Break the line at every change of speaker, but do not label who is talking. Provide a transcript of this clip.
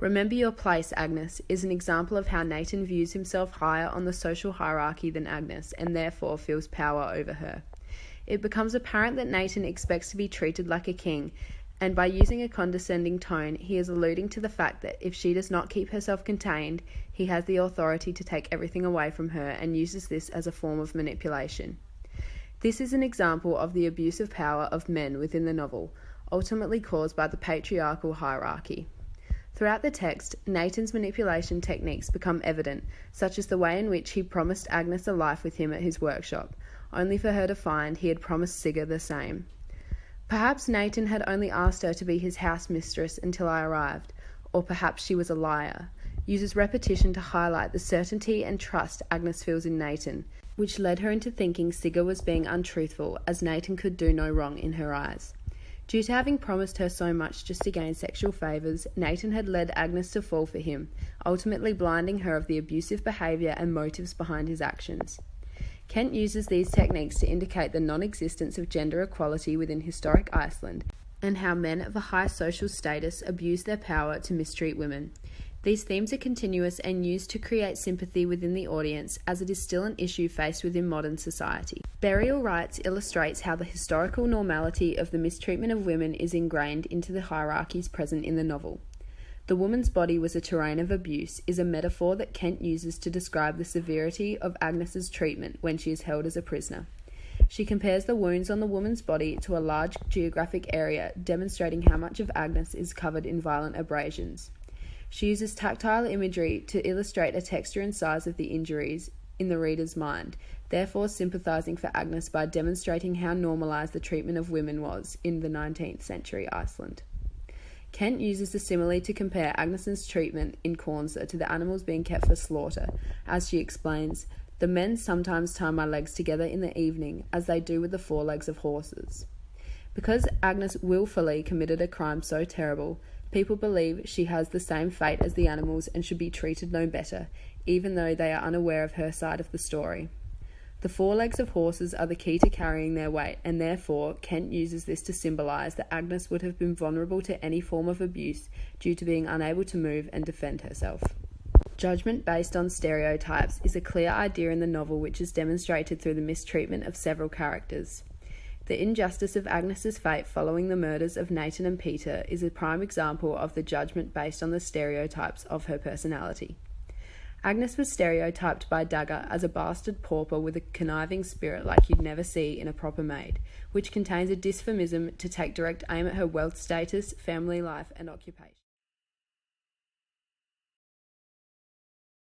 "Remember your place, Agnes," is an example of how Nathan views himself higher on the social hierarchy than Agnes and therefore feels power over her. It becomes apparent that Nathan expects to be treated like a king, and by using a condescending tone, he is alluding to the fact that if she does not keep herself contained, he has the authority to take everything away from her and uses this as a form of manipulation. This is an example of the abuse of power of men within the novel, ultimately caused by the patriarchal hierarchy. Throughout the text, Nathan's manipulation techniques become evident, such as the way in which he promised Agnes a life with him at his workshop, only for her to find he had promised Sigga the same. Perhaps Nathan had only asked her to be his house mistress until I arrived, or perhaps she was a liar. Uses repetition to highlight the certainty and trust Agnes feels in Nathan, which led her into thinking Sigga was being untruthful, as Nathan could do no wrong in her eyes. Due to having promised her so much just to gain sexual favours, Nathan had led Agnes to fall for him, ultimately blinding her of the abusive behaviour and motives behind his actions. Kent uses these techniques to indicate the non-existence of gender equality within historic Iceland, and how men of a high social status abuse their power to mistreat women. These themes are continuous and used to create sympathy within the audience, as it is still an issue faced within modern society. Burial Rites illustrates how the historical normality of the mistreatment of women is ingrained into the hierarchies present in the novel. The woman's body was a terrain of abuse is a metaphor that Kent uses to describe the severity of Agnes's treatment when she is held as a prisoner. She compares the wounds on the woman's body to a large geographic area, demonstrating how much of Agnes is covered in violent abrasions. She uses tactile imagery to illustrate a texture and size of the injuries in the reader's mind, therefore sympathising for Agnes by demonstrating how normalised the treatment of women was in the 19th century Iceland. Kent uses the simile to compare Agnes's treatment in Cornsa to the animals being kept for slaughter, as she explains, "The men sometimes tie my legs together in the evening, as they do with the forelegs of horses." Because Agnes willfully committed a crime so terrible, people believe she has the same fate as the animals and should be treated no better, even though they are unaware of her side of the story. The forelegs of horses are the key to carrying their weight, and therefore Kent uses this to symbolise that Agnes would have been vulnerable to any form of abuse due to being unable to move and defend herself. Judgment based on stereotypes is a clear idea in the novel which is demonstrated through the mistreatment of several characters. The injustice of Agnes's fate following the murders of Nathan and Peter is a prime example of the judgment based on the stereotypes of her personality. Agnes was stereotyped by Dagger as a bastard pauper with a conniving spirit like you'd never see in a proper maid, which contains a dysphemism to take direct aim at her wealth status, family life and occupation.